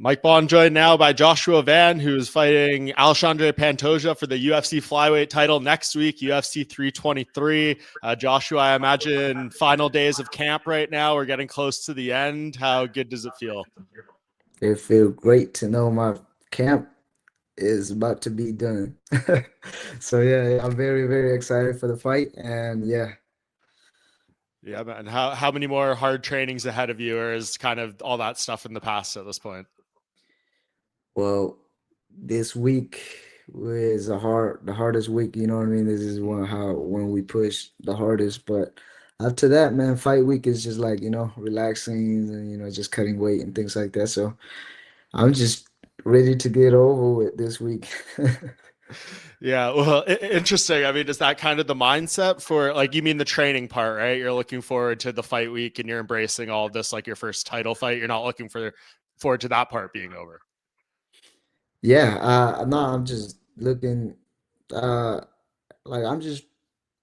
Mike Bohn joined now by Joshua Van, who's fighting Alexandre Pantoja for the UFC flyweight title next week, UFC 323. Joshua, I imagine final days of camp right now. We're getting close to the end. How good does it feel? It feels great to know my camp is about to be done. So yeah, I'm very, very excited for the fight. And yeah, Yeah, man. How many more hard trainings ahead of you, or is kind of all that stuff in the past at this point? well, this week is the hardest week, you know what I mean? This is when we push the hardest. But after that, man, fight week is just like, relaxing and just cutting weight and things like that. So I'm just ready to get over with this week. Yeah, well, interesting. I mean, is that kind of the mindset for, like, you mean the training part, right? You're looking forward to the fight week and you're embracing all of this like your first title fight. You're not looking forward to that part being over. Yeah, no, I'm just looking uh like I'm just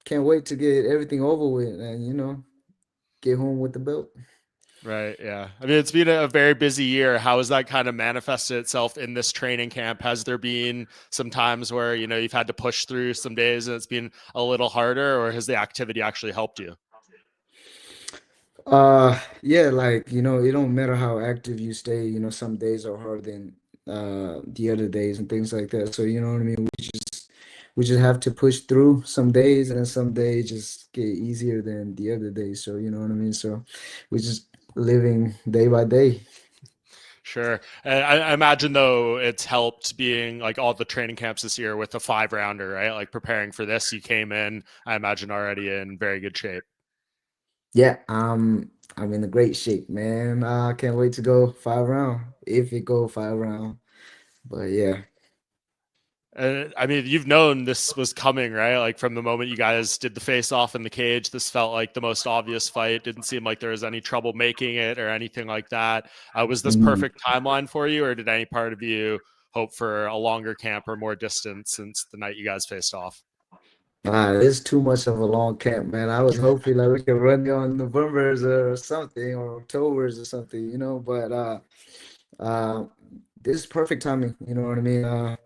can't wait to get everything over with and get home with the belt. Right. Yeah. I mean, it's been a very busy year. How has that kind of manifested itself in this training camp? Has there been some times where, you've had to push through some days and it's been a little harder, or has the activity actually helped you? Yeah, like, it don't matter how active you stay, some days are harder than the other days and things like that. So, you know what I mean? We just have to push through some days and some days just get easier than the other days. So, you know what I mean? So we just living day by day. Sure. And I imagine, though, it's helped being like all the training camps this year with a 5 rounder, right? Like preparing for this, you came in, I imagine, already in very good shape. Yeah, I'm in a great shape, man. I can't wait to go 5 round if it go 5 round. But yeah, And I mean, you've known this was coming, right? Like from the moment you guys did the face off in the cage, this felt like the most obvious fight. Didn't seem like there was any trouble making it or anything like that. Was this mm, perfect timeline for you, or did any part of you hope for a longer camp or more distance since the night you guys faced off? it's too much of a long camp, man. I was hoping like we could run it on November's or something or October's or something, But uh, this is perfect timing. You know what I mean?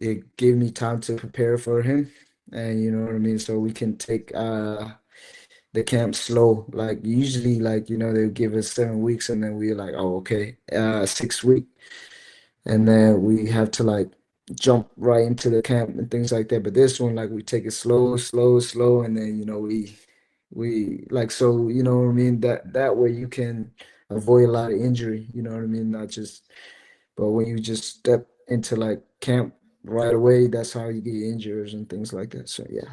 It gave me time to prepare for him, and you know what I mean. So we can take the camp slow. Like usually, like they'll give us 7 weeks, and then we're like, oh, okay, 6 week, and then we have to like jump right into the camp and things like that. But this one, like we take it slow, slow, slow, and then we like so what I mean. That way you can avoid a lot of injury. You know what I mean? Not just, but when you just step into like camp right away, that's how you get injuries and things like that. So yeah.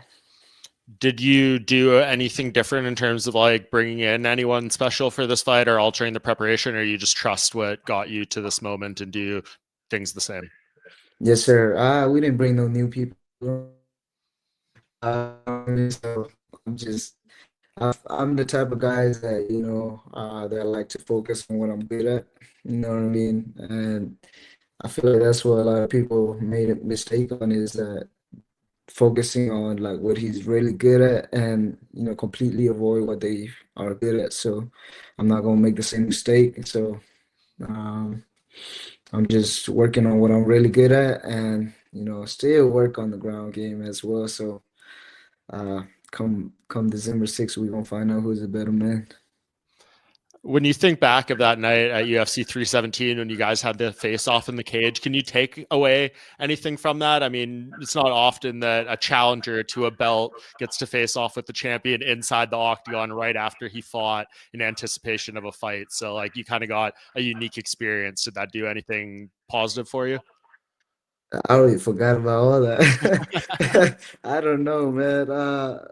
Did you do anything different in terms of like bringing in anyone special for this fight or altering the preparation, or you just trust what got you to this moment and do things the same? Yes, sir. We didn't bring no new people. So I'm the type of guys that that like to focus on what I'm good at. You know what I mean? And I feel like that's what a lot of people made a mistake on is that focusing on like what he's really good at and completely avoid what they are good at. So I'm not gonna make the same mistake. So um, I'm just working on what I'm really good at and still work on the ground game as well. So uh, come December 6th, we're gonna find out who's a better man. When you think back of that night at UFC 317 when you guys had the face off in the cage, can you take away anything from that? I mean, it's not often that a challenger to a belt gets to face off with the champion inside the octagon right after he fought in anticipation of a fight. So, like, you kind of got a unique experience. Did that do anything positive for you? I already forgot about all that. I don't know, man.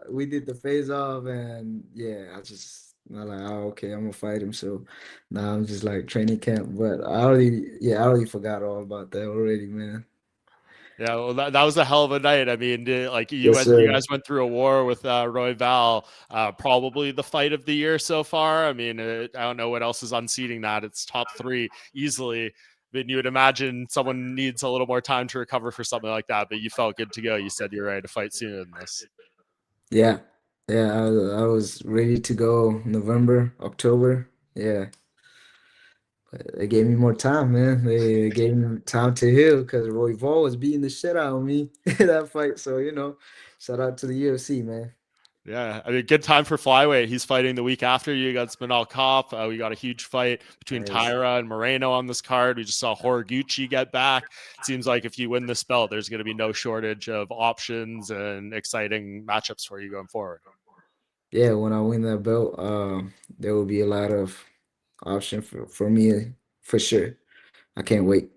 We did the face off, and yeah, I'm like, oh, okay, I'm gonna fight him. So now I'm just like training camp, but I already forgot all about that already, man. Yeah, well, that was a hell of a night. I mean, like Yes, you sir. guys went through a war with Roy Val, probably the fight of the year so far. I mean, I don't know what else is unseating that. It's top three easily. I mean, you would imagine someone needs a little more time to recover for something like that, but you felt good to go. You said you're ready to fight soon in this. Yeah, yeah, I was ready to go November, October. Yeah, They gave me more time, man. They gave me time to heal because Royval was beating the shit out of me in that fight. So, shout out to the UFC, man. Yeah, I mean, good time for flyweight. He's fighting the week after you got Spinal Cop. We got a huge fight between Nice. Tyra and Moreno on this card. We just saw Horiguchi get back. It seems like if you win this belt, there's going to be no shortage of options and exciting matchups for you going forward. Yeah, when I win that belt, there will be a lot of option for me for sure. I can't wait.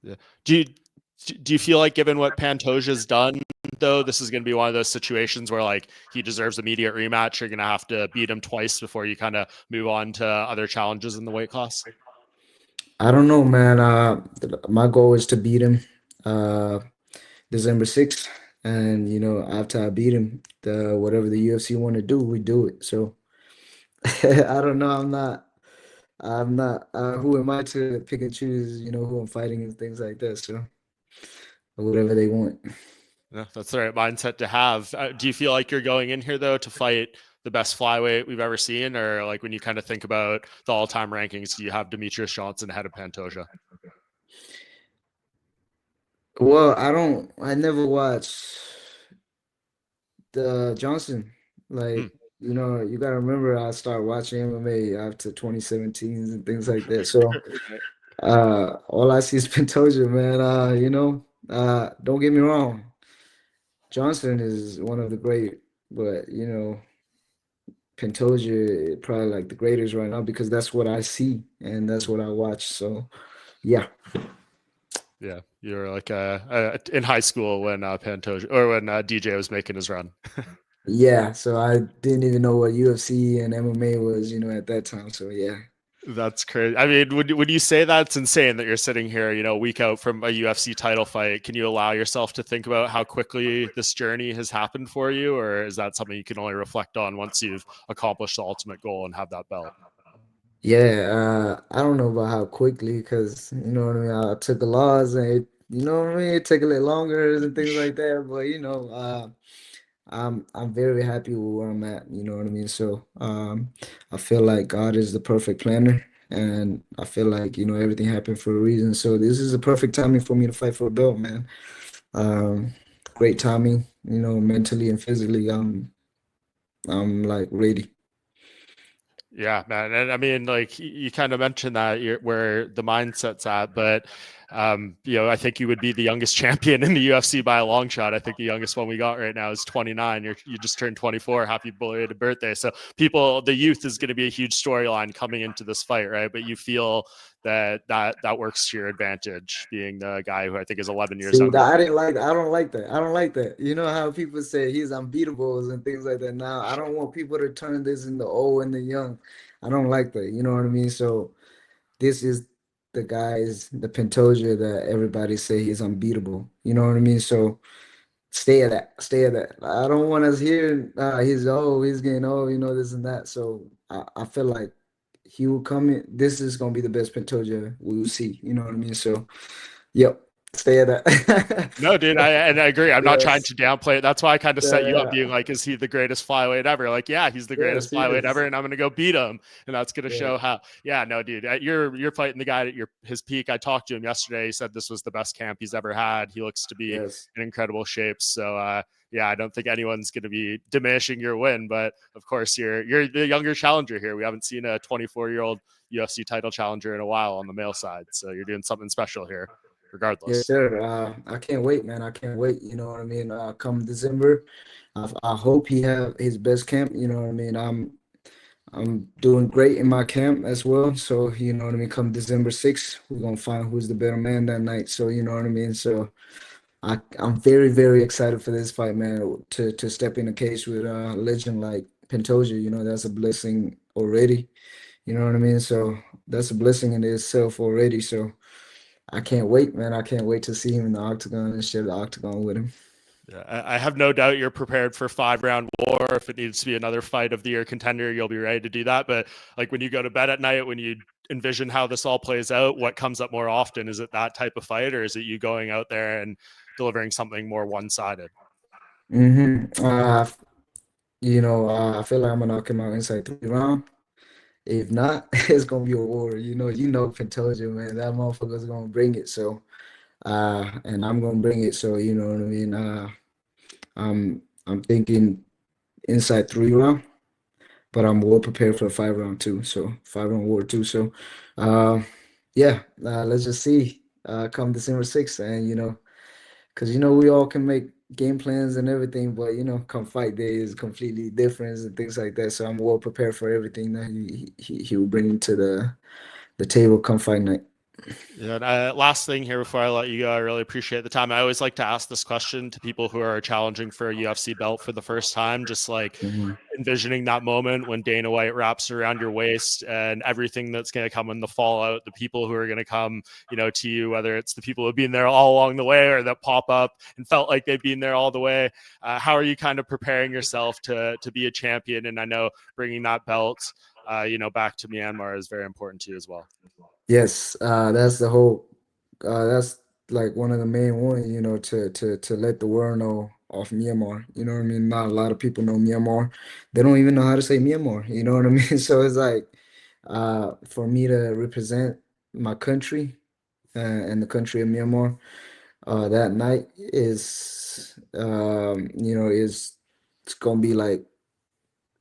Yeah. Do you feel like, given what Pantoja's done, though, this is going to be one of those situations where like he deserves immediate rematch? You're going to have to beat him twice before you kind of move on to other challenges in the weight class. I don't know, man. My goal is to beat him uh December 6th. And after I beat him, the whatever the UFC want to do, we do it. So I don't know. I'm not who am I to pick and choose, who I'm fighting and things like that. So whatever they want. Yeah, that's the right mindset to have. Do you feel like you're going in here though to fight the best flyweight we've ever seen, or like when you kind of think about the all-time rankings, do you have Demetrius Johnson ahead of Pantoja? Well, I never watched the Johnson. Hmm. Like, you gotta remember I started watching MMA after 2017 and things like that. So all I see is Pantoja, man. Don't get me wrong. Johnson is one of the great, but Pantoja probably like the greatest right now because that's what I see and that's what I watch. So yeah. Yeah, you were like in high school when Pantoja or when DJ was making his run. Yeah. So I didn't even know what UFC and MMA was, at that time. So yeah. That's crazy. I mean, would you say that's insane that you're sitting here, a week out from a UFC title fight? Can you allow yourself to think about how quickly this journey has happened for you, or is that something you can only reflect on once you've accomplished the ultimate goal and have that belt? Yeah, I don't know about how quickly because you know what I mean. I took a loss and you know what I mean. It took a little longer and things like that. But I'm very happy with where I'm at. You know what I mean. So I feel like God is the perfect planner, and I feel like everything happened for a reason. So this is the perfect timing for me to fight for a belt, man. Um, Great timing. Mentally and physically, I'm like ready. Yeah, man. And I mean, like you kind of mentioned that where the mindset's at, but I think you would be the youngest champion in the UFC by a long shot. I think the youngest one we got right now is 29. You just turned 24. Happy belated birthday. So the youth is going to be a huge storyline coming into this fight, right? But you feel that works to your advantage, being the guy who I think is 11 years See, younger. I don't like that. I don't like that. You know how people say he's unbeatable and things like that. Now, I don't want people to turn this into old and the young. I don't like that. You know what I mean? So this is the Pantoja that everybody say he's unbeatable. You know what I mean? So stay at that. Stay at that. I don't want us hearing he's old, he's getting old, this and that. So I feel like he will come in. This is gonna be the best Pantoja we will see. You know what I mean? So yep, stay at that. No, dude, I agree. I'm not trying Yes. to downplay it. That's why I kind of set you up Yeah. being like, is he the greatest flyweight ever? Like, yeah, he's the greatest Yes, he flyweight ever, is. and I'm gonna go beat him. And that's gonna Yeah. show how yeah, no, dude. You're fighting the guy at his peak. I talked to him yesterday. He said this was the best camp he's ever had. He looks to be Yes. in incredible shape. So yeah, I don't think anyone's gonna be diminishing your win, but of course you're the younger challenger here. We haven't seen a 24-year-old UFC title challenger in a while on the male side. So you're doing something special here, Yes, regardless. sir. I can't wait, man. I can't wait. You know what I mean? Come December, I hope he have his best camp. You know what I mean? I'm doing great in my camp as well. So, you know what I mean? Come December 6th, we're gonna find who's the better man that night. So, you know what I mean? So I'm very, very excited for this fight, man. To step in the cage with a legend like Pantoja, that's a blessing already. You know what I mean? So that's a blessing in itself already. So I can't wait, man. I can't wait to see him in the octagon and share the octagon with him. Yeah, I have no doubt you're prepared for 5 round war. If it needs to be another fight of the year contender, you'll be ready to do that. But like when you go to bed at night, when you envision how this all plays out, what comes up more often? Is it that type of fight, or is it you going out there and delivering something more one sided? Hmm I feel like I'm gonna knock him out inside 3 rounds. If not, it's gonna be a war. Pantoja, man, that motherfucker's gonna bring it. So, and I'm gonna bring it. So, you know what I mean. I'm thinking inside 3 round, but I'm well prepared for a 5 round too. So 5 round war too. So, uh, yeah, let's just see. Come December 6th, and because we all can make game plans and everything, but come fight day is completely different and things like that. So I'm well prepared for everything that he will bring to the table come fight night. Yeah, and last thing here before I let you go, I really appreciate the time. I always like to ask this question to people who are challenging for a UFC belt for the first time, just like Mhm. envisioning that moment when Dana White wraps around your waist and everything that's going to come in the fallout, the people who are going to come, to you, whether it's the people who've been there all along the way or that pop up and felt like they've been there all the way. How are you kind of preparing yourself to be a champion? And I know bringing that belt, back to Myanmar is very important to you as well. Yes, that's the whole. That's like one of the main ones, to let the world know of Myanmar. You know what I mean? Not a lot of people know Myanmar. They don't even know how to say Myanmar. You know what I mean? So it's like, for me to represent my country, and the country of Myanmar, that night is it's gonna be like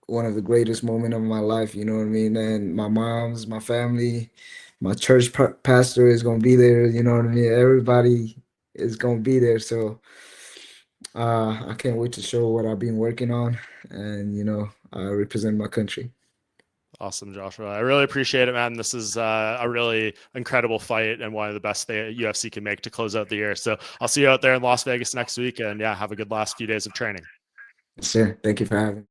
one of the greatest moments of my life, you know what I mean? And my family, my church pastor is gonna be there, you know what I mean? Everybody is gonna be there, so I can't wait to show what I've been working on, and I represent my country. Awesome, Joshua. I really appreciate it, man. This is a really incredible fight and one of the best that UFC can make to close out the year. So I'll see you out there in Las Vegas next week. And yeah, have a good last few days of training. Sir, thank you for having me.